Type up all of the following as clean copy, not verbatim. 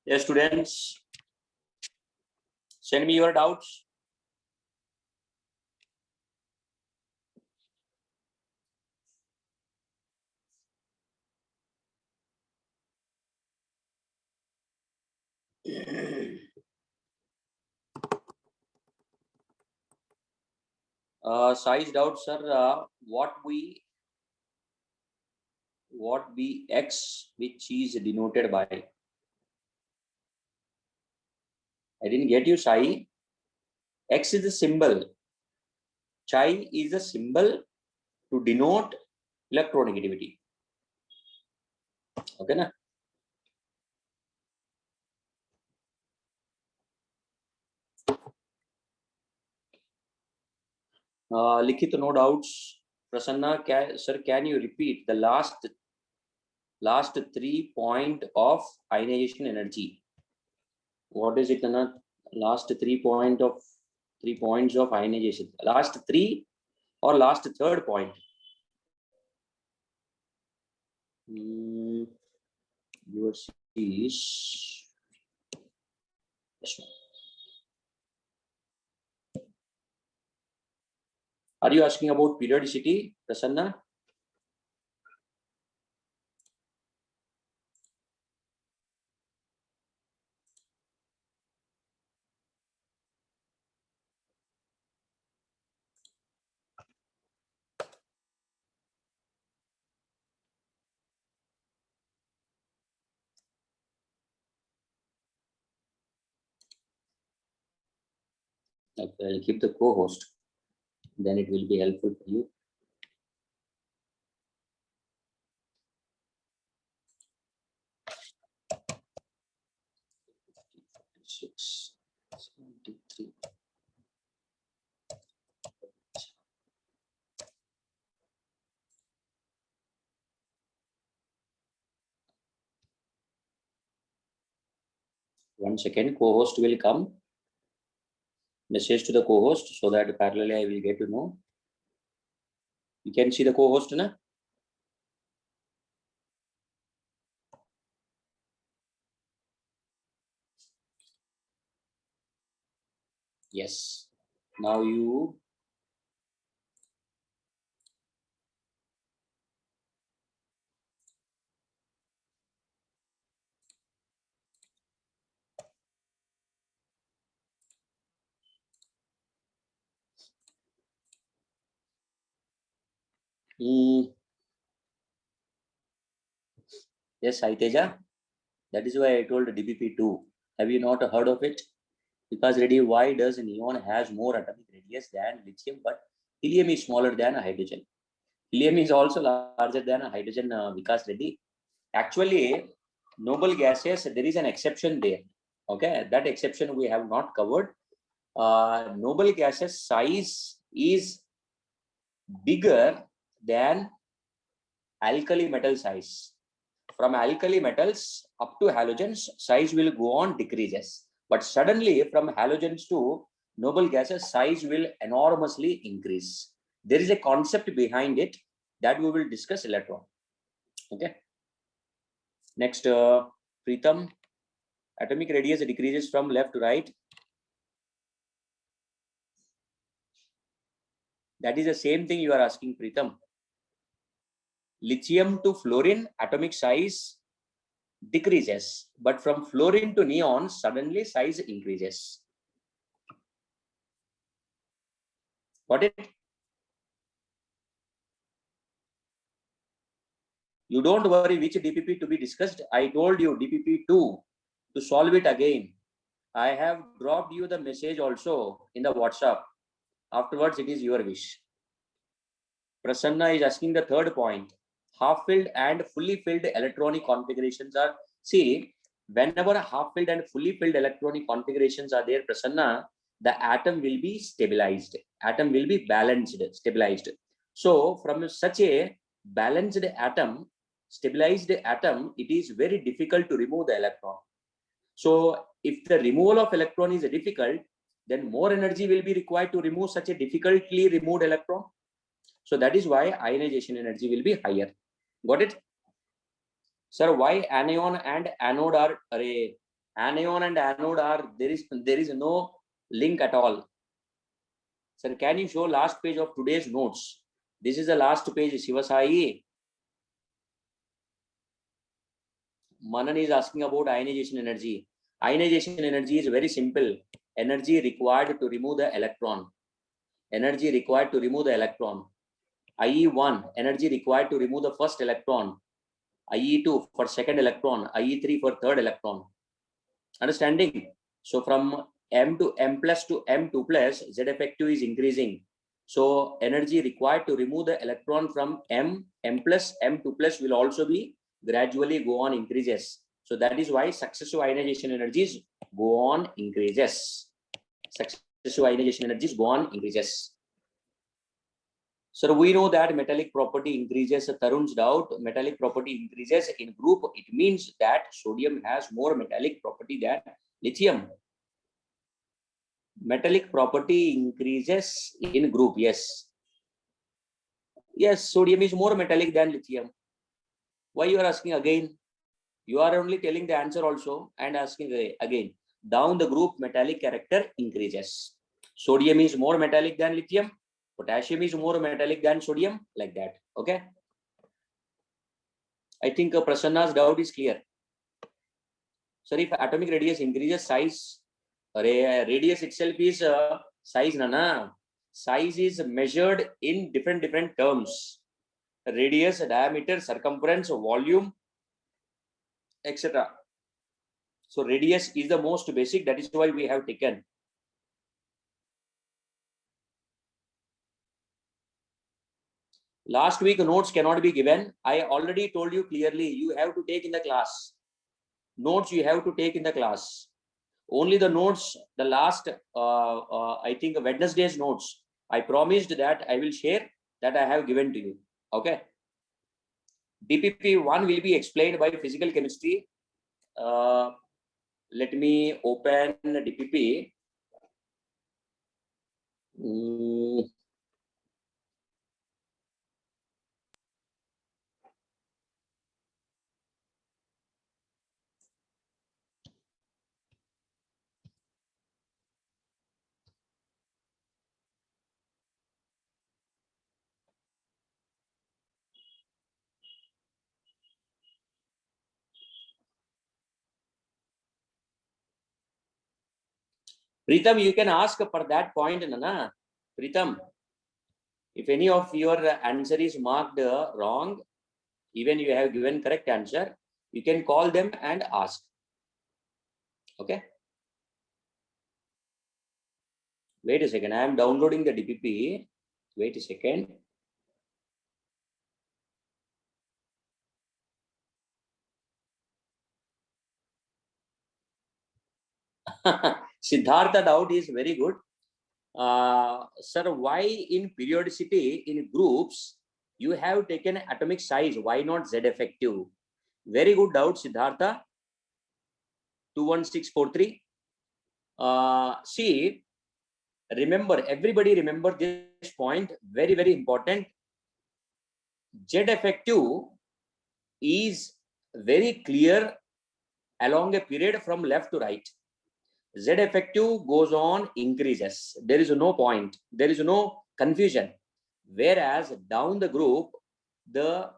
Yes, students, send me your doubts. Size doubt, sir. What be X, which is denoted by? I didn't get you, Sai. X is the symbol. Chi is a symbol to denote electronegativity. Okay, na? Likhit, no doubts. Prasanna, sir, can you repeat the last 3 point of ionization energy? What is it, Anna? Last 3 points of ionization. Last 3 or last third point? Yours is this one. Are you asking about periodicity, Prasanna? Okay, I'll keep the co-host. Then it will be helpful for you. Six, 73. One second, co-host will come. Message to the co-host so that parallelly I will get to know. You can see the co-host, na? Yes. Now you yes, Aiteja. That is why I told DPP2. Have you not heard of it? Because ready, why does neon has more atomic radius than lithium, but helium is smaller than a hydrogen? Helium is also larger than a hydrogen, Vikas Reddy. Actually, noble gases, there is an exception there. Okay, that exception we have not covered. Noble gases size is bigger than alkali metal size. From alkali metals up to halogens, size will go on decreases. But suddenly from halogens to noble gases, size will enormously increase. There is a concept behind it that we will discuss later on. Okay. Next, Preetham, atomic radius decreases from left to right. That is the same thing you are asking, Preetham. Lithium to fluorine, atomic size decreases, but from fluorine to neon, suddenly size increases. Got it? You don't worry which DPP to be discussed. I told you DPP2 to solve it again. I have dropped you the message also in the WhatsApp. Afterwards, it is your wish. Prasanna is asking the third point. Half-filled and fully filled electronic configurations are, see, whenever half-filled and fully filled electronic configurations are there, Prasanna, the atom will be stabilized. Atom will be balanced, stabilized. So from such a balanced atom, stabilized atom, it is very difficult to remove the electron. So if the removal of electron is difficult, then more energy will be required to remove such a difficultly removed electron. So that is why ionization energy will be higher. Got it? Sir, why anion and anode are anion and anode are there is no link at all. Sir, can you show last page of today's notes? This is the last page, Shivasai. Manan is asking about ionization energy. Ionization energy is very simple. Energy required to remove the electron. Energy required to remove the electron. IE1, energy required to remove the first electron. IE2 for second electron. IE3 for third electron. Understanding? So from M to M plus to M2 plus, Z effective is increasing. So energy required to remove the electron from M plus, M2 plus will also be gradually go on increases. So that is why successive ionization energies go on increases. Successive ionization energies go on increases. So we know that metallic property increases. Tarun's doubt, metallic property increases in group. It means that sodium has more metallic property than lithium. Metallic property increases in group. Yes. Yes, sodium is more metallic than lithium. Why you are asking again? You are only telling the answer also and asking again. Down the group, metallic character increases. Sodium is more metallic than lithium. Potassium is more metallic than sodium, like that. Okay. I think Prasanna's doubt is clear. Sir, if atomic radius increases, size, radius itself is size, nana. Size is measured in different terms. Radius, diameter, circumference, volume, etc. So radius is the most basic. That is why we have taken. Last week notes cannot be given. I already told you clearly. You have to take in the class. Notes you have to take in the class. Only the notes, the last, I think Wednesday's notes, I promised that I will share, that I have given to you. Okay. DPP 1 will be explained by physical chemistry. Let me open DPP. Pritam, you can ask for that point, Nana. Pritam, if any of your answer is marked wrong, even you have given correct answer, you can call them and ask. Okay. Wait a second. I am downloading the DPP. Wait a second. Siddhartha doubt is very good. Sir, why in periodicity in groups you have taken atomic size? Why not Z effective? Very good doubt, Siddhartha. 21643. See, remember, everybody remember this point. Very, very important. Z effective is very clear along a period from left to right. Z effective goes on increases. There is no point. There is no confusion. Whereas down the group, the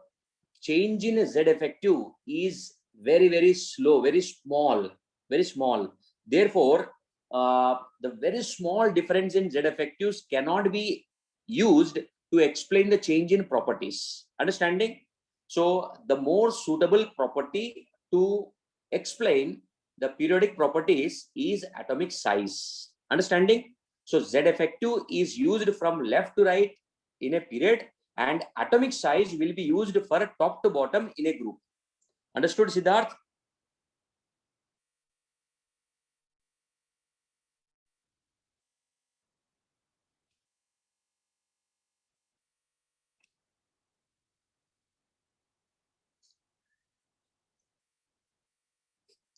change in Z effective is very, very slow, very small, very small. Therefore, the very small difference in Z effectives cannot be used to explain the change in properties. Understanding? So the more suitable property to explain the periodic properties is atomic size. Understanding? So Z effective is used from left to right in a period, and atomic size will be used for top to bottom in a group. Understood, Siddharth?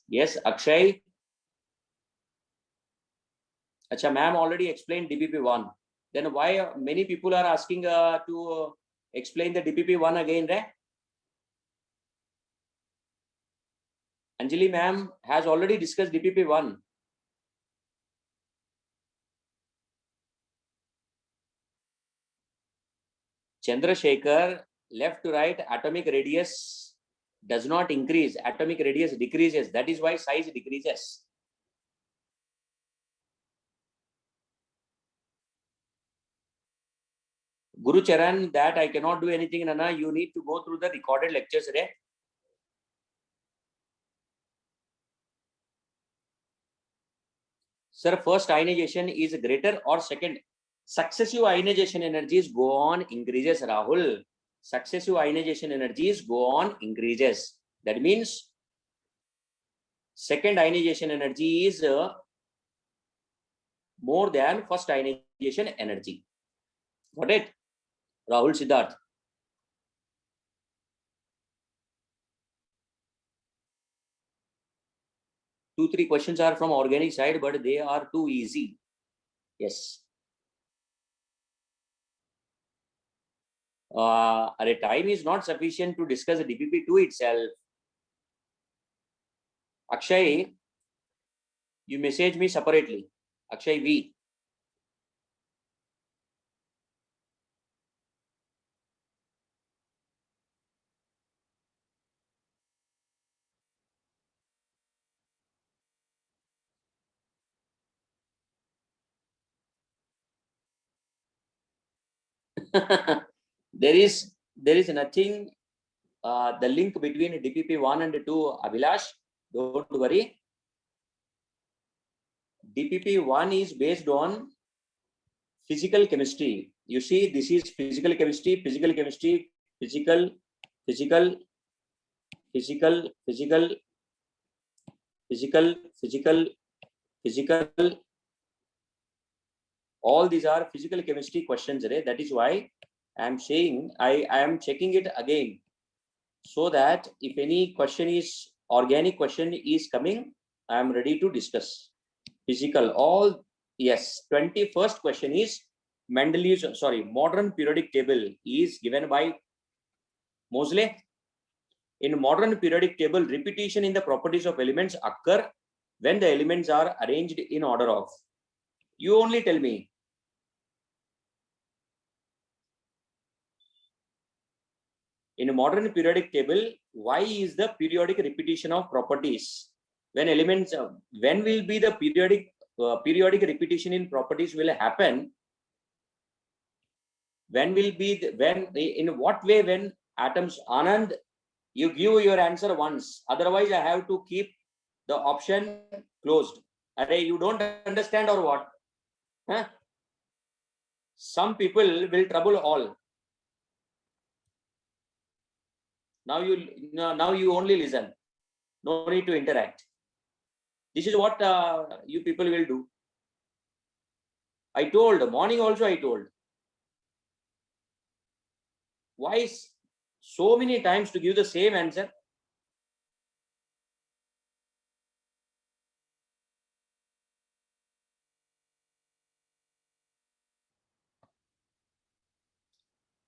Yes, Akshay. Acha, ma'am already explained DPP1. Then why many people are asking to explain the DPP1 again, right? Anjali ma'am has already discussed DPP1. Chandrasekhar, left to right, atomic radius does not increase, atomic radius decreases. That is why size decreases. Guru Charan, that I cannot do anything, Nana. You need to go through the recorded lectures, right? Sir, first ionization is greater or second? Successive ionization energies go on increases, Rahul. Successive ionization energies go on increases. That means second ionization energy is more than first ionization energy. Got it? Rahul Siddharth. 2-3 questions are from organic side, but they are too easy. Yes. Time is not sufficient to discuss the DPP2 itself. Akshay, you message me separately. Akshay V. there is nothing. The link between DPP1 and 2, Abhilash, don't worry. DPP1 is based on physical chemistry. You see, this is physical chemistry, physical chemistry, physical, physical, physical, physical, physical, physical, physical. All these are physical chemistry questions, right? That is why I am saying I am checking it again, so that if any question is organic question is coming, I am ready to discuss. Physical, all yes. 21st question is Mendeleev's, sorry, modern periodic table is given by Mosley. In modern periodic table, repetition in the properties of elements occur when the elements are arranged in order of. You only tell me. In a modern periodic table, why is the periodic repetition of properties? When elements, when will be the periodic repetition in properties will happen? When will be the, when, in what way, when atoms? Anand, you give your answer once, otherwise I have to keep the option closed. Array, you don't understand or what? Huh? Some people will trouble all. Now you only listen. No need to interact. This is what you people will do. I told, morning also I told. Why so many times to give the same answer?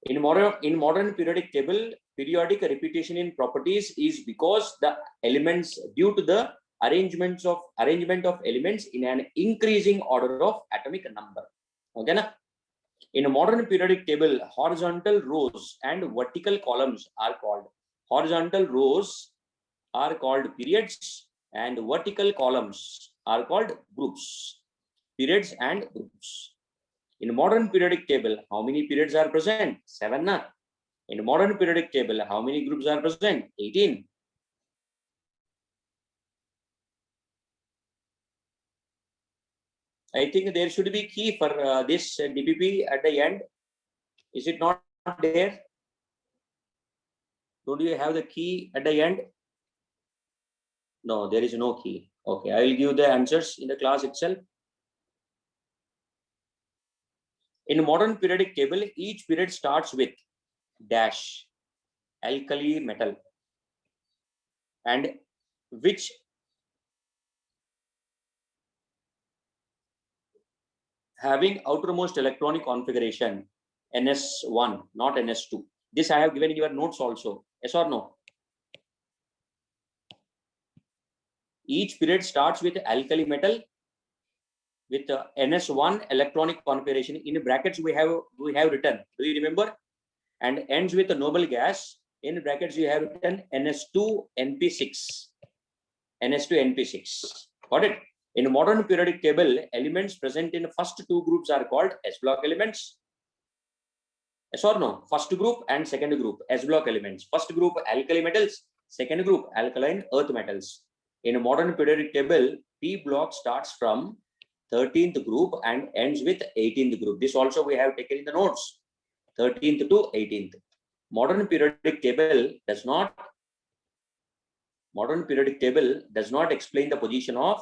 In modern periodic table, periodic repetition in properties is because the elements, due to the arrangement of elements in an increasing order of atomic number. Okay, na? In a modern periodic table, horizontal rows and vertical columns are called. Horizontal rows are called periods and vertical columns are called groups. Periods and groups. In modern periodic table, how many periods are present? 7. Na? In modern periodic table, how many groups are present? 18. I think there should be key for this DPP at the end. Is it not there? Don't you have the key at the end? No, there is no key. Okay, I will give the answers in the class itself. In modern periodic table, each period starts with dash, alkali metal, and which having outermost electronic configuration NS1, not NS2. This I have given in your notes also. Yes or no? Each period starts with alkali metal with NS1 electronic configuration. In brackets we have written, do you remember? And ends with a noble gas. In brackets you have written NS2 NP6. NS2 NP6. Got it? In modern periodic table, elements present in the first two groups are called S block elements. Yes or no? First group and second group S block elements. First group alkali metals, second group alkaline earth metals. In a modern periodic table, P block starts from 13th group and ends with 18th group. This also we have taken in the notes. 13th to 18th. Modern periodic table does not explain the position of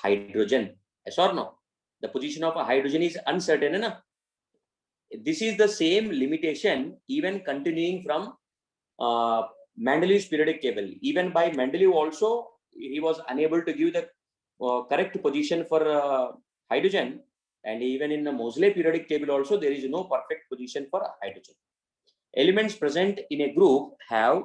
hydrogen. Yes or no? The position of a hydrogen is uncertain. Na? This is the same limitation even continuing from Mendeleev's periodic table. Even by Mendeleev also, he was unable to give the correct position for hydrogen. And even in the Moseley periodic table also, there is no perfect position for hydrogen. Elements present in a group have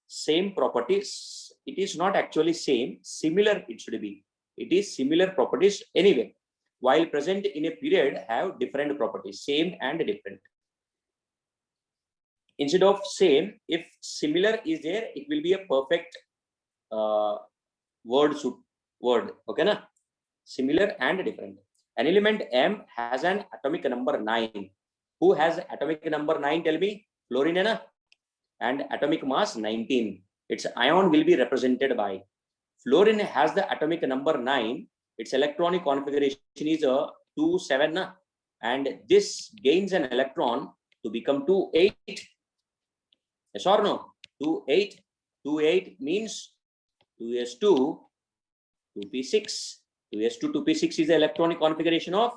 same properties. It is not actually same, similar it should be. It is similar properties anyway. While present in a period have different properties, same and different. Instead of same, if similar is there, it will be a perfect word, okay na? Similar and different. An element M has an atomic number 9. Who has atomic number 9? Tell me. Fluorine na? And atomic mass 19. Its ion will be represented by. Fluorine has the atomic number 9. Its electronic configuration is a 2,7 na? And this gains an electron to become 2,8. Yes or no? 2,8. 2,8 means 2s2 2p6. 2s2 2p6 is the electronic configuration of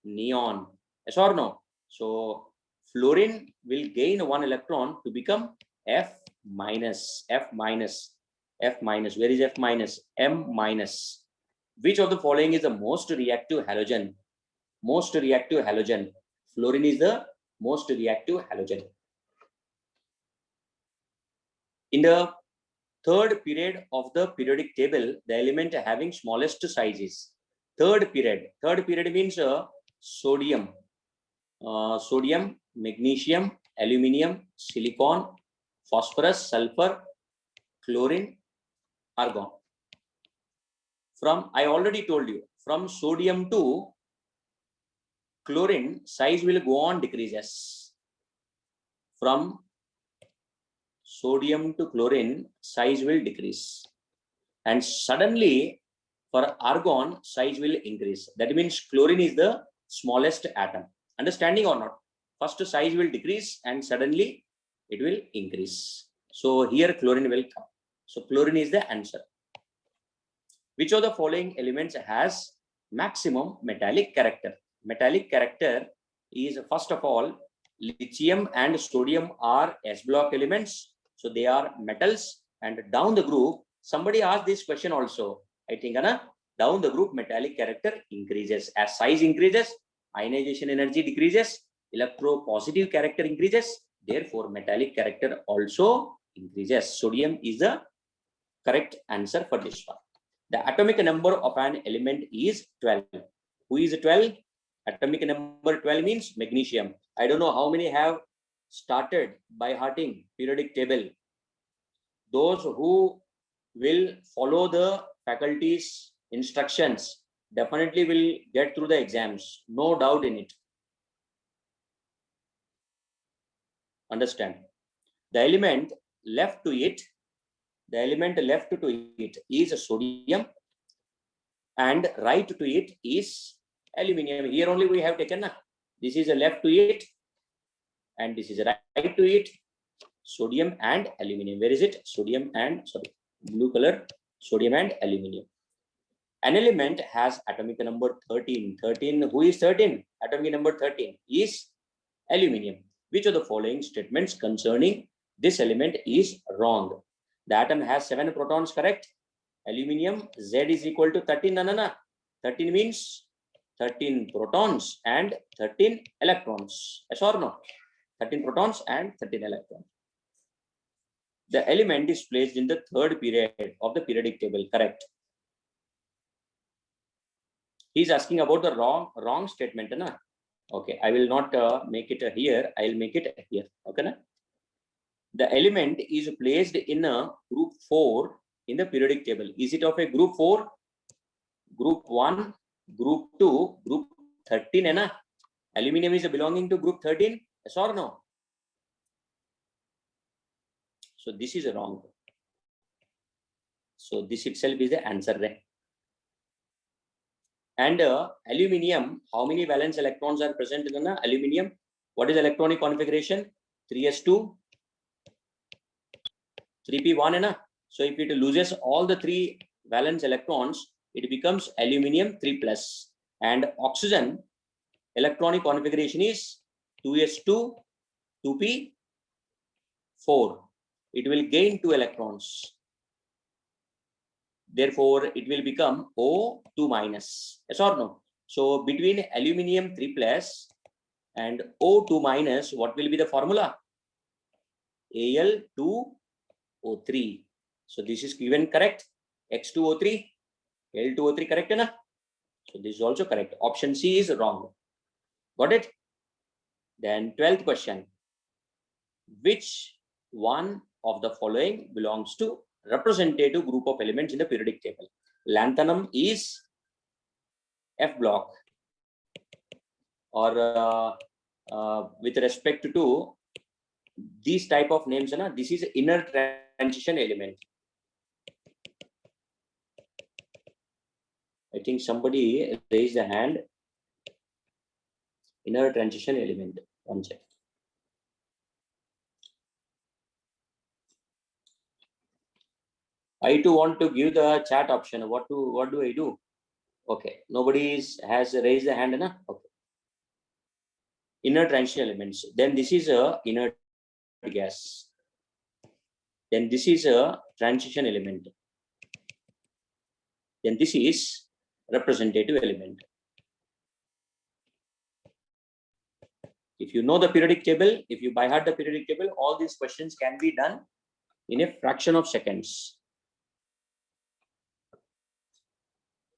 neon. Yes or no? So fluorine will gain one electron to become F minus. F minus. F minus. Where is F minus? M minus. Which of the following is the most reactive halogen? Most reactive halogen. Fluorine is the most reactive halogen. In the third period of the periodic table, the element having smallest size is third period. Third period means sodium, magnesium, aluminium, silicon, phosphorus, sulfur, chlorine, argon. From, I already told you, from sodium to chlorine, size will go on decreases. From sodium to chlorine, size will decrease. And suddenly, for argon, size will increase. That means chlorine is the smallest atom. Understanding or not? First size will decrease and suddenly it will increase. So here chlorine will come. So chlorine is the answer. Which of the following elements has maximum metallic character? Metallic character is, first of all, lithium and sodium are S block elements. So they are metals, and down the group, somebody asked this question also. I think down the group metallic character increases. As size increases, ionization energy decreases, electropositive character increases. Therefore, metallic character also increases. Sodium is the correct answer for this one. The atomic number of an element is 12. Who is 12? Atomic number 12 means magnesium. I don't know how many have started by hearting periodic table. Those who will follow the faculty's instructions definitely will get through the exams. No doubt in it. Understand? The element left to it is sodium, and right to it is aluminium. Here only we have taken. This is a left to it, and this is a right to it. Sodium and aluminium. Where is it? Sodium and, sorry, blue color, sodium and aluminium. An element has atomic number 13. 13. Who is 13? Atomic number 13 is aluminium. Which of the following statements concerning this element is wrong? The atom has 7 protons, correct? Aluminium, Z is equal to 13. No. 13 means 13 protons and 13 electrons. Yes or no? 13 protons and 13 electrons. The element is placed in the third period of the periodic table. Correct. He's asking about the wrong statement, na? Okay, I will not make it here. I will make it here. Okay, na? The element is placed in a group 4 in the periodic table. Is it of a group 4, group 1, group 2, group 13? Na? Aluminium is belonging to group 13. Yes or no? So this is wrong. So this itself is the answer there. And aluminium, how many valence electrons are present in the aluminium? What is electronic configuration? 3s2, 3p1, na? So if it loses all the 3 valence electrons, it becomes aluminium 3 plus. And oxygen electronic configuration is 2s2, 2p4. It will gain 2 electrons. Therefore, it will become O2 minus. Yes or no? So between aluminium 3 plus and O2 minus, what will be the formula? Al2O3. So this is given correct. X2O3, L2O3 correct, na? So this is also correct. Option C is wrong. Got it? Then 12th question. Which one of the following belongs to representative group of elements in the periodic table? Lanthanum is F block, or with respect to these type of names, this is inner transition element. I think somebody raised a hand. Inner transition element. One second. I too want to give the chat option. What do I do? Okay, nobody has raised the hand, na? Okay. Inner transition elements. Then this is a inert gas. Then this is a transition element. Then this is representative element. If you know the periodic table, if you by heart the periodic table, all these questions can be done in a fraction of seconds.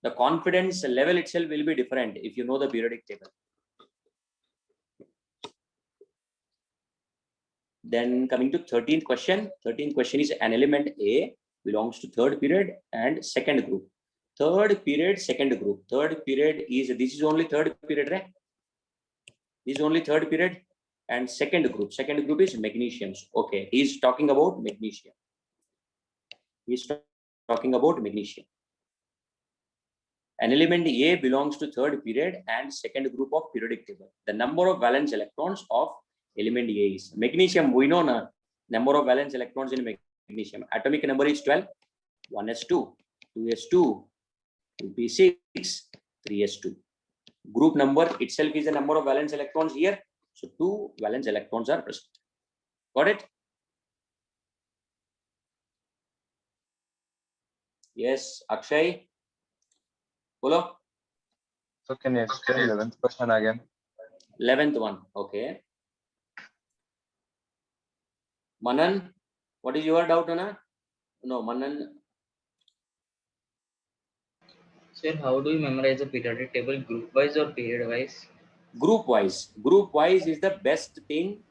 The confidence level itself will be different if you know the periodic table. Then coming to 13th question. 13th question is an element A belongs to third period and second group. Third period, second group. Third period is, this is only third period, right? This is only third period. And second group. Second group is magnesium. Okay, he's talking about magnesium. He's talking about magnesium. An element A belongs to third period and second group of periodic table. The number of valence electrons of element A is magnesium. We know na number of valence electrons in magnesium. Atomic number is 12. 1s2, 2s2, 2p6, 3s2. Group number itself is the number of valence electrons here. So 2 valence electrons are present. Got it? Yes, Akshay. Bolo. So can you explain 11th question again? 11th one. Okay. Manan, what is your doubt, Anna? No, Manan. Sir, how do you memorize a periodic table, group wise or period wise? Group wise. Group wise is the best thing.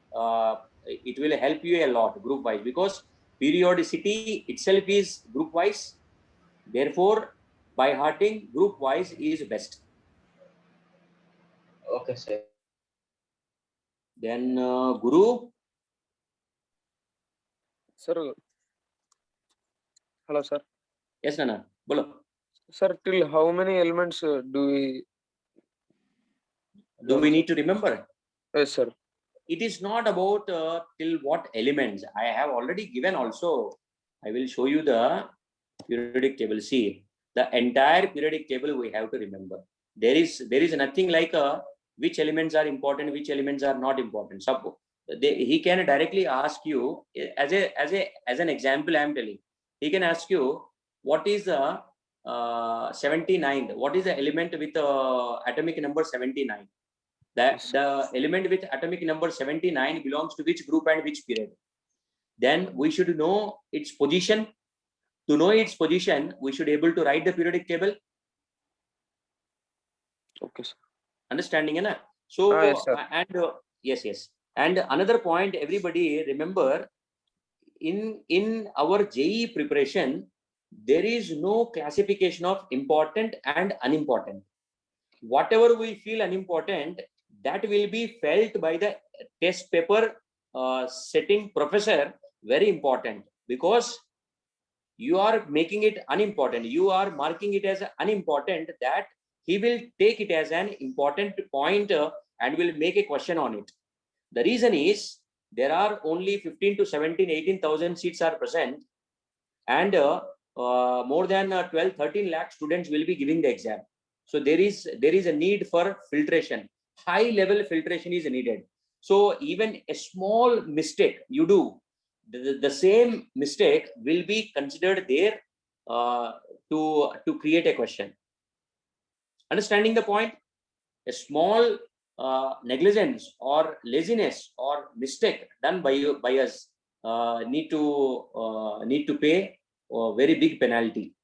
It will help you a lot, group wise, because periodicity itself is group wise. Therefore, by hearting, group wise is best. Okay, sir. Then Guru. Sir, hello, sir. Yes, Nana. Bolo. Sir, till how many elements do we need to remember? Yes, sir. It is not about till what elements. I have already given also. I will show you the periodic table. See, the entire periodic table we have to remember. There is nothing like which elements are important, which elements are not important. Suppose he can directly ask you as an example. I am telling. He can ask you what is the 79. What is the element with atomic number 79? That the element with atomic number 79 belongs to which group and which period? then we should know its position. To know its position, we should able to write the periodic table. Okay, sir. Understanding, है ना? So Yes, sir. and yes. And another point, everybody remember, in our JEE preparation, there is no classification of important and unimportant. Whatever we feel unimportant, that will be felt by the test paper setting professor very important, because you are making it unimportant. You are marking it as unimportant, that he will take it as an important point and will make a question on it. The reason is there are only 15 to 17, 18,000 seats are present, and more than 12, 13 lakh students will be giving the exam. So there is a need for filtration. High level filtration is needed. So even a small mistake you do, the same mistake will be considered there to create a question. Understanding the point? A small negligence or laziness or mistake done by us need to pay a very big penalty.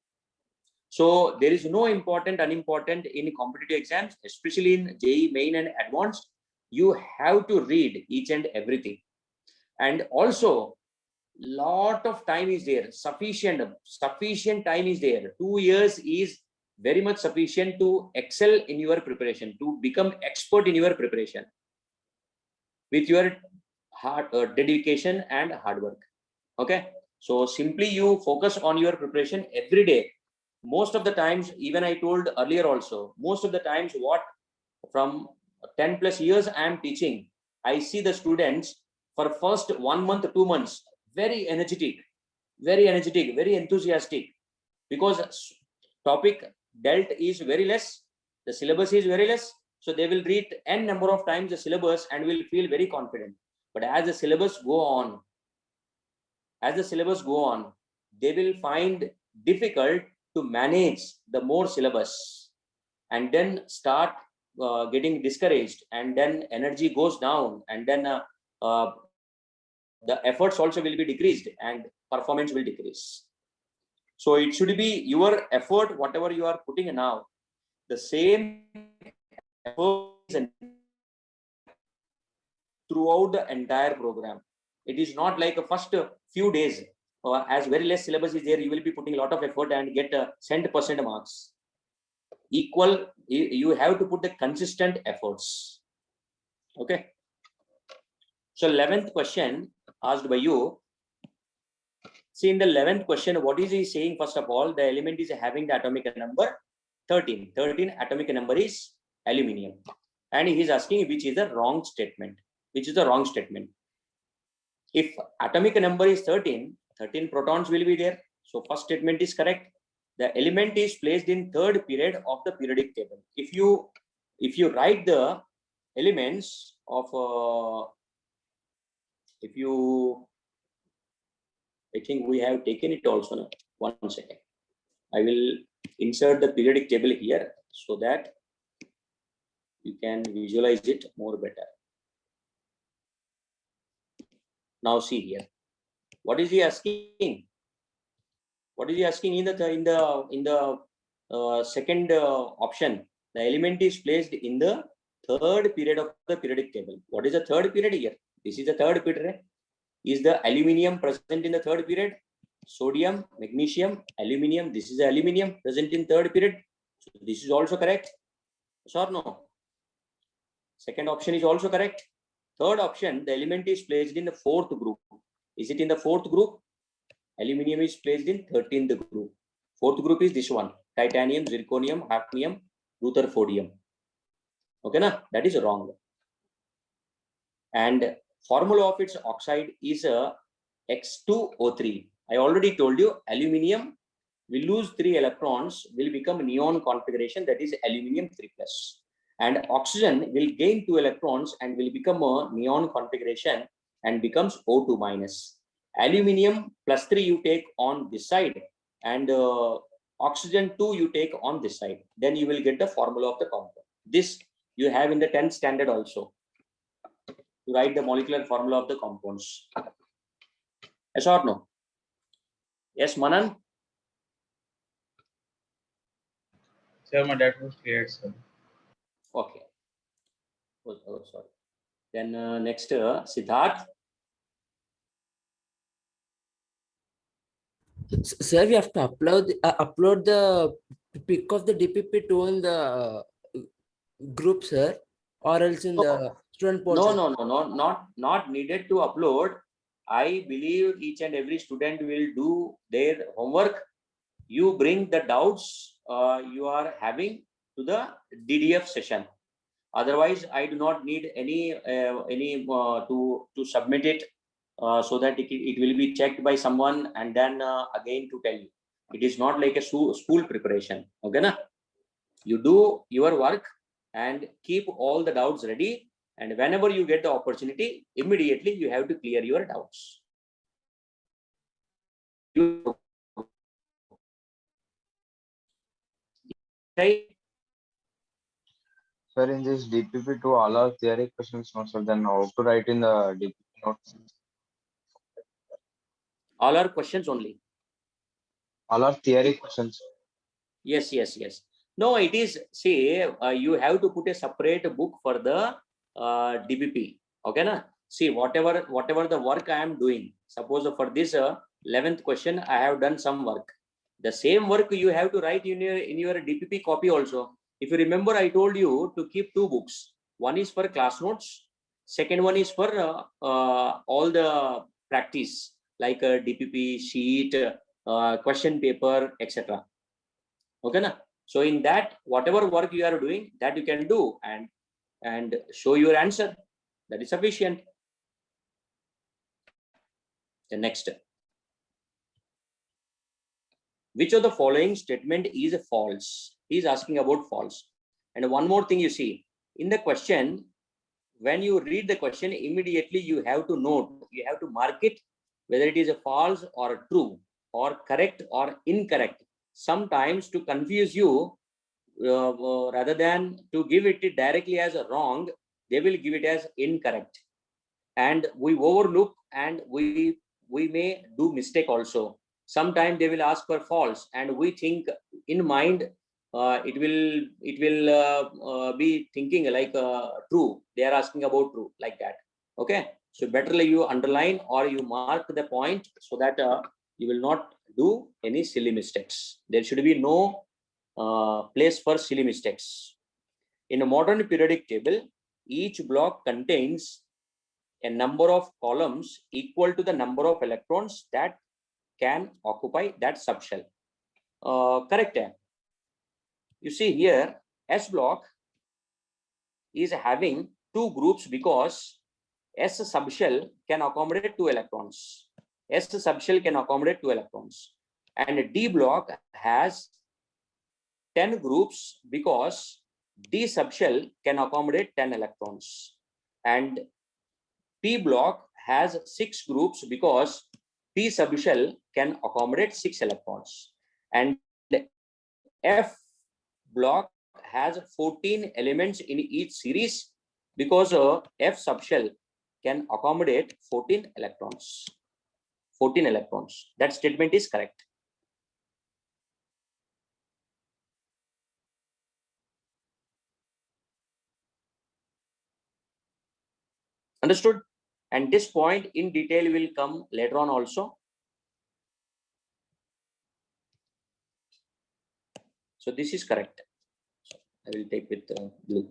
So there is no important, unimportant in competitive exams, especially in JEE Main and Advanced. You have to read each and everything, and also lot of time is there. Sufficient time is there. 2 years is very much sufficient to excel in your preparation, to become expert in your preparation with your hard dedication and hard work. Okay, so simply you focus on your preparation every day. Most of the times, even I told earlier also, most of the times, what from 10 plus years I am teaching, I see the students for first 1 month, 2 months, very energetic, very enthusiastic, because topic dealt is very less, the syllabus is very less, so they will read n number of times the syllabus and will feel very confident. But as the syllabus go on, they will find difficult to manage the more syllabus, and then start getting discouraged, and then energy goes down, and then the efforts also will be decreased and performance will decrease. So it should be your effort, whatever you are putting now, the same effort throughout the entire program. It is not like a first few days, as very less syllabus is there, you will be putting a lot of effort and get 100% marks. Equal, you have to put the consistent efforts. Okay. So 11th question asked by you. See, in the 11th question, what is he saying? First of all, the element is having the atomic number 13. 13 atomic number is aluminium. And he is asking which is the wrong statement. Which is the wrong statement? If atomic number is 13, 13 protons will be there. So first statement is correct. The element is placed in third period of the periodic table. If you write the elements of I think we have taken it also now. 1 second. I will insert the periodic table here so that you can visualize it more better. Now see here. What is he asking? What is he asking in the second option? The element is placed in the third period of the periodic table. What is the third period here? This is the third period. Is the aluminium present in the third period? Sodium, magnesium, aluminium. This is the aluminium present in third period. So this is also correct. Yes or no? Second option is also correct. Third option, the element is placed in the fourth group. Is it in the fourth group? Aluminium is placed in 13th group. Fourth group is this one: titanium, zirconium, hafnium, rutherfordium. Okay, na? That is wrong. And formula of its oxide is X2O3. I already told you aluminium will lose 3 electrons, will become neon configuration, that is aluminium 3+. And oxygen will gain 2 electrons and will become a neon configuration and becomes O2-. Aluminium +3 you take on this side, and oxygen 2 you take on this side. Then you will get the formula of the compound. This you have in the 10th standard also, to write the molecular formula of the compounds. Yes or no? Yes, Manan? Sir, my dad was cleared, sir. Okay. Oh, sorry. Then next, Siddharth. Sir, we have to upload the pic of the DPP2 in the group, sir, or else in the student portal. No, not needed to upload. I believe each and every student will do their homework. You bring the doubts you are having to the DDF session. Otherwise, I do not need any to submit it so that it will be checked by someone and then again to tell you. It is not like a school preparation. Okay, na? You do your work and keep all the doubts ready. And whenever you get the opportunity, immediately you have to clear your doubts. Sir, in this DPP2, all are theory questions, no, sir. Then how to write in the DPP notes? All are questions only. All are theory questions. Yes. No, it is, see, you have to put a separate book for the DBP. Okay, na? See, whatever the work I am doing, suppose for this 11th question, I have done some work. The same work you have to write in your DPP copy also. If you remember, I told you to keep two books. One is for class notes. Second one is for all the practice, like DPP sheet, question paper, etc. Okay, na? So in that, whatever work you are doing, that you can do and show your answer. That is sufficient. The next, which of the following statement is false? He is asking about false. And one more thing you see, in the question, when you read the question, immediately you have to note, you have to mark it, whether it is a false or true or correct or incorrect. Sometimes to confuse you, rather than to give it directly as a wrong, they will give it as incorrect. And we overlook and we may do mistake also. Sometimes they will ask for false and we think in mind it will be thinking like true. They are asking about true, like that. Okay, so better you underline or you mark the point so that you will not do any silly mistakes. There should be no place for silly mistakes. In a modern periodic table, each block contains a number of columns equal to the number of electrons that can occupy that subshell. Correct. You see here, S block is having two groups because S subshell can accommodate 2 electrons. S subshell can accommodate 2 electrons. And D block has 10 groups because D subshell can accommodate 10 electrons. And P block has 6 groups because P subshell can accommodate 6 electrons. And F block has 14 elements in each series because F subshell can accommodate 14 electrons. 14 electrons. That statement is correct. Understood? And this point in detail will come later on also. So this is correct. So I will take with blue.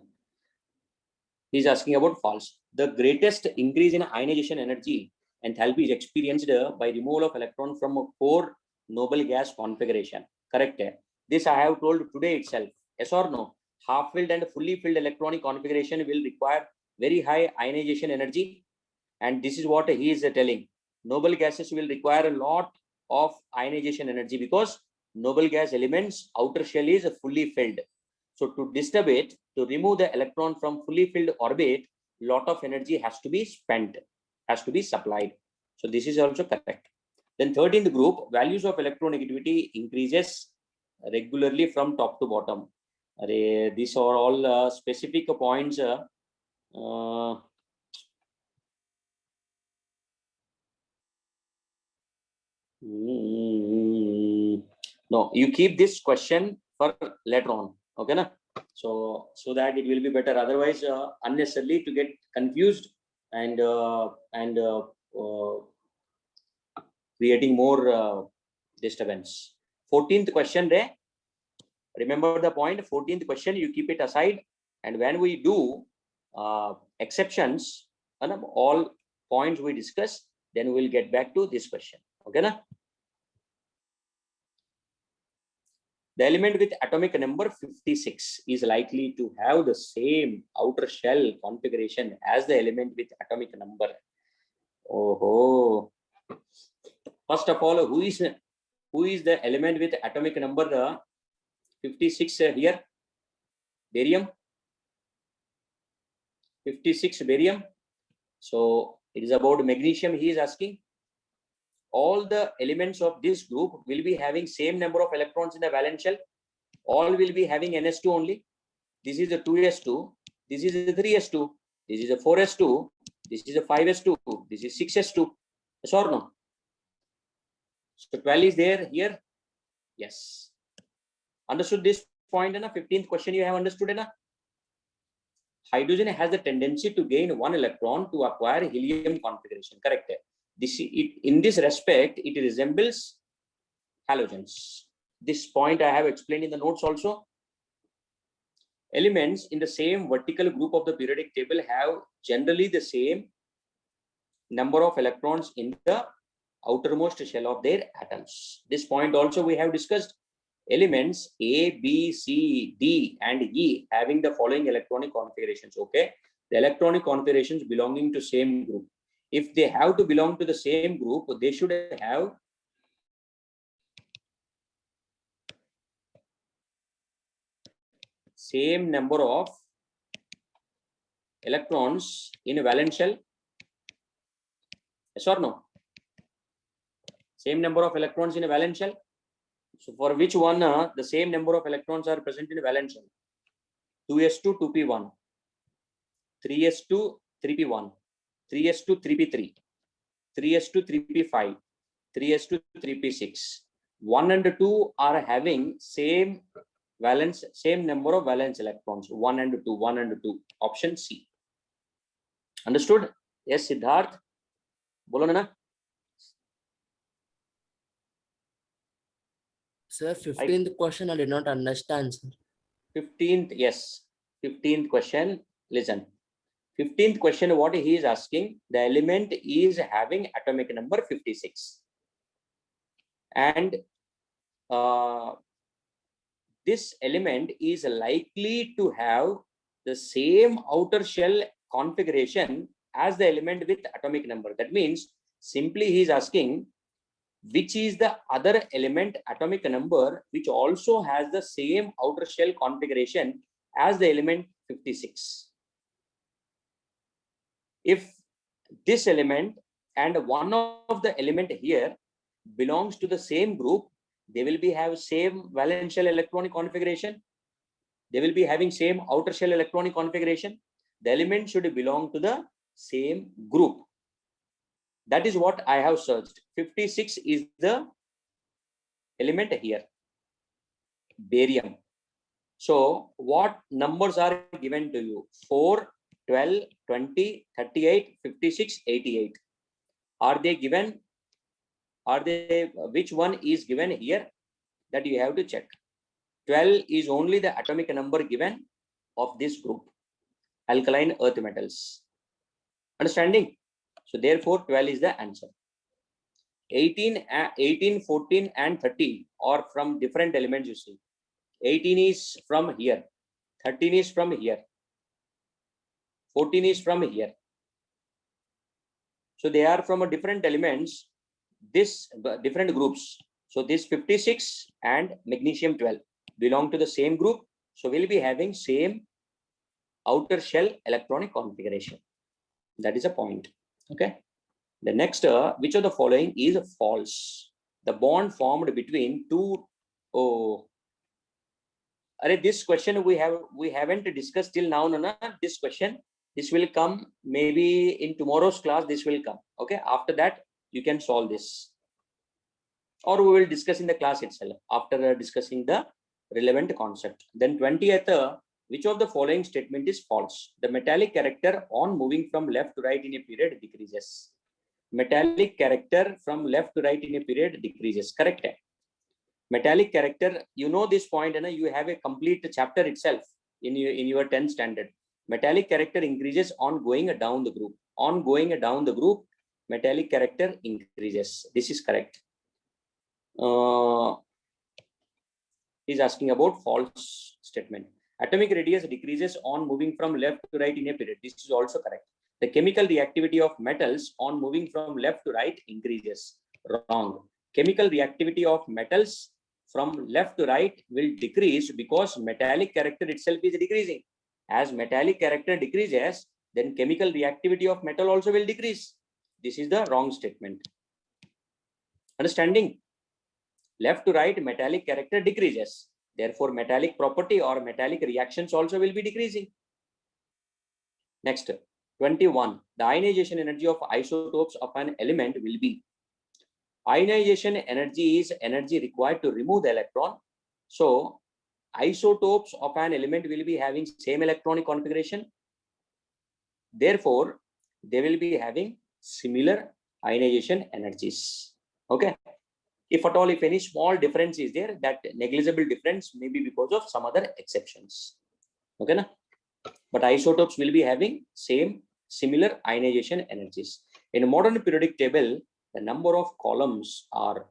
He is asking about false. The greatest increase in ionization energy enthalpy is experienced by removal of electron from a core noble gas configuration. Correct. This I have told today itself. Yes or no? Half-filled and fully filled electronic configuration will require very high ionization energy. And this is what he is telling. Noble gases will require a lot of ionization energy because noble gas elements outer shell is fully filled. So to disturb it, to remove the electron from fully filled orbit, lot of energy has to be spent, has to be supplied. So this is also correct. Then 13th group, values of electronegativity increases regularly from top to bottom. These are all specific points. No, you keep this question for later on. Okay, na? So that it will be better. Otherwise, unnecessarily to get confused and creating more disturbance. 14th question, Ray. Remember the point. 14th question, you keep it aside, and when we do exceptions, all points we discuss, then we'll get back to this question. Okay, na? The element with atomic number 56 is likely to have the same outer shell configuration as the element with atomic number. Oh, first of all, who is the element with atomic number 56 here? Barium. 56 barium. So it is about magnesium he is asking. All the elements of this group will be having same number of electrons in the valence shell. All will be having NS2 only. This is a 2s2. This is a 3s2. This is a 4s2. This is a 5s2. This is 6s2. Yes or no? So 12 is there here. Yes. Understood this point? 15th question you have understood? Hydrogen has the tendency to gain one electron to acquire helium configuration. Correct. In this respect, it resembles halogens. This point I have explained in the notes also. Elements in the same vertical group of the periodic table have generally the same number of electrons in the outermost shell of their atoms. This point also we have discussed. Elements A, B, C, D, and E having the following electronic configurations. Okay, the electronic configurations belonging to same group. If they have to belong to the same group, they should have same number of electrons in a valence shell. Yes or no? Same number of electrons in a valence shell. So for which one the same number of electrons are present in a valence shell? 2s2 2p1, 3s2 3p1, 3s2 3p3, 3s2 3p5, 3s2 3p6. 1 and 2 are having same valence, same number of valence electrons. 1 and 2, 1 and 2. Option C. Understood? Yes, Siddharth. Bolo na. Sir, 15th question I did not understand, sir. 15th, yes. 15th question, listen. 15th question, what he is asking, the element is having atomic number 56. And this element is likely to have the same outer shell configuration as the element with atomic number. That means simply he is asking which is the other element atomic number which also has the same outer shell configuration as the element 56. If this element and one of the element here belongs to the same group, they will be have same valence shell electronic configuration. They will be having same outer shell electronic configuration. The element should belong to the same group. That is what I have searched. 56 is the element here, barium. So what numbers are given to you? 4, 12, 20, 38, 56, 88. Are they given? Are they, which one is given here? That you have to check. 12 is only the atomic number given of this group, alkaline earth metals. Understanding? So therefore 12 is the answer. 18, 14 and 30 are from different elements, you see. 18 is from here, 13 is from here, 14 is from here. So they are from a different elements, this different groups. So this 56 and magnesium 12 belong to the same group. So we'll be having same outer shell electronic configuration. That is a point. Okay. The next, which of the following is false? The bond formed between two. This question we haven't discussed till now. This question, this will come maybe in tomorrow's class. This will come. Okay. After that, you can solve this. or we will discuss in the class itself after discussing the relevant concept. Then 20th, which of the following statement is false? The metallic character on moving from left to right in a period decreases. Metallic character from left to right in a period decreases. Correct. Metallic character, you know this point, and you have a complete chapter itself in your 10th standard. Metallic character increases on going down the group. On going down the group, metallic character increases. This is correct. Is asking about false statement. Atomic radius decreases on moving from left to right in a period. This is also correct. The chemical reactivity of metals on moving from left to right increases. Wrong. Chemical reactivity of metals from left to right will decrease because metallic character itself is decreasing. As metallic character decreases, then chemical reactivity of metal also will decrease. This is the wrong statement. Understanding? Left to right, metallic character decreases. Therefore, metallic property or metallic reactions also will be decreasing. Next, 21. The ionization energy of isotopes of an element will be. Ionization energy is energy required to remove the electron. So, isotopes of an element will be having same electronic configuration. Therefore, they will be having similar ionization energies. Okay. If at all, if any small difference is there, that negligible difference may be because of some other exceptions. Okay, na? But isotopes will be having similar ionization energies. In a modern periodic table, the number of columns are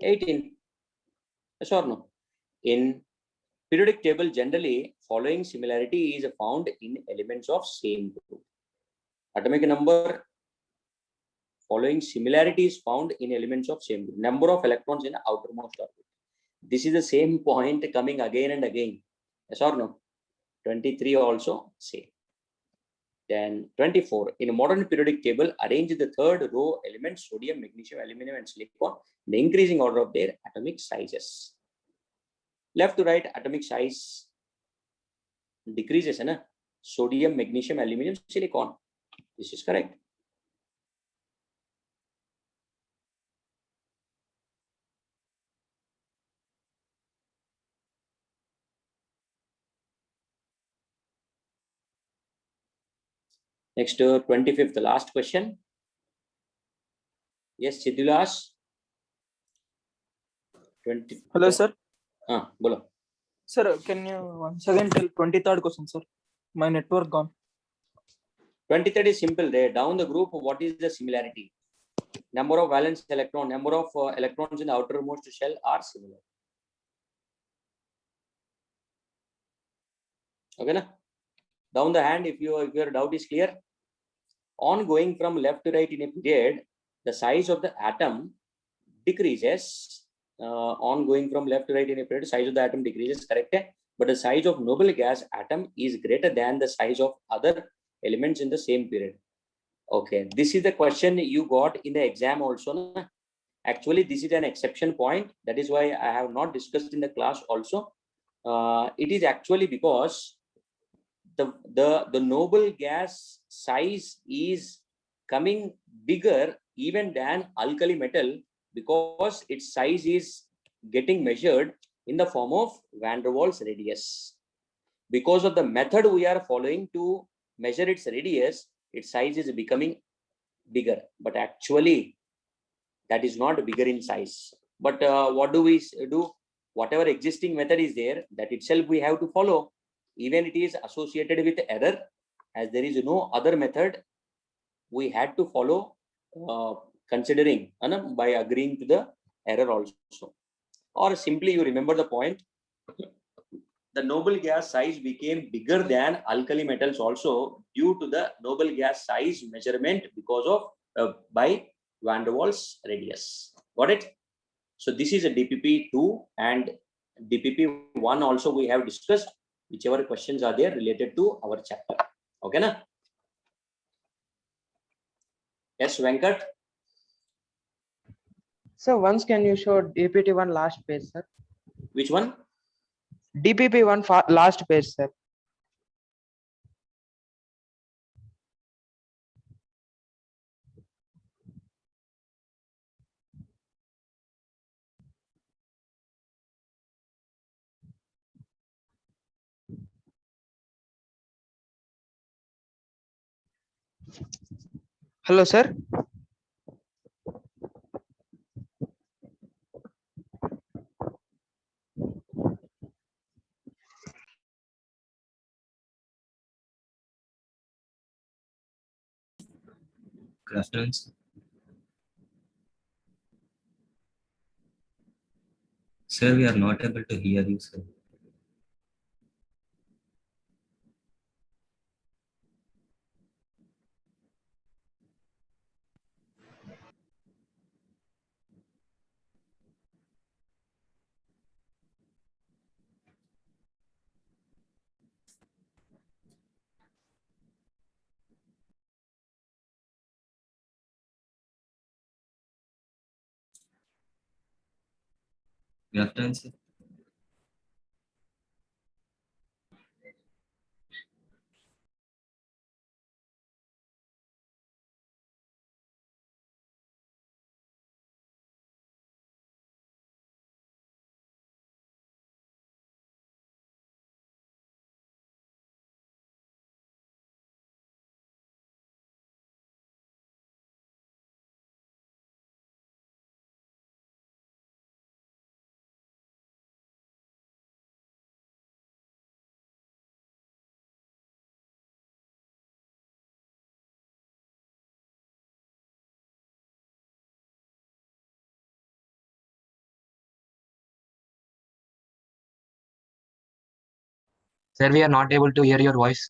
18. Yes or no? In periodic table, generally, following similarity is found in elements of same group. Atomic number following similarity is found in elements of same group. Number of electrons in the outermost orbit. This is the same point coming again and again. Yes or no? 23 also same. Then 24. In a modern periodic table, arrange the third row elements sodium, magnesium, aluminum, and silicon in the increasing order of their atomic sizes. Left to right, atomic size decreases. Na? Sodium, magnesium, aluminum, silicon. This is correct. Next, 25th, the last question. Yes, Siddhulas. 20. Hello, sir. Bolo. Sir, can you once again tell 23rd question, sir? My network gone. 23rd is simple. There down the group, what is the similarity? Number of valence electron, number of electrons in the outermost shell are similar. Okay, na? Down the hand, if your doubt is clear. On going from left to right in a period, the size of the atom decreases. On going from left to right in a period, size of the atom decreases, correct? But the size of noble gas atom is greater than the size of other elements in the same period. Okay, this is the question you got in the exam also. Na? Actually, this is an exception point. That is why I have not discussed in the class also. It is actually because the noble gas size is coming bigger even than alkali metal because its size is getting measured in the form of van der Waals radius. Because of the method we are following to measure its radius, its size is becoming bigger. But actually, that is not bigger in size. But what do we do? Whatever existing method is there, that itself we have to follow. Even it is associated with error, as there is no other method, we had to follow considering by agreeing to the error also. Or simply you remember the point, the noble gas size became bigger than alkali metals also due to the noble gas size measurement because of by van der Waals radius. Got it? So this is a DPP2 and DPP1 also we have discussed. Whichever questions are there related to our chapter. Okay, na? Yes, Venkat. So once can you show DPT1 last page, sir? Which one? DPP1 last page, sir. Hello, sir. Good afternoon, sir. Sir, we are not able to hear you, sir. Good afternoon, sir. Sir, we are not able to hear your voice.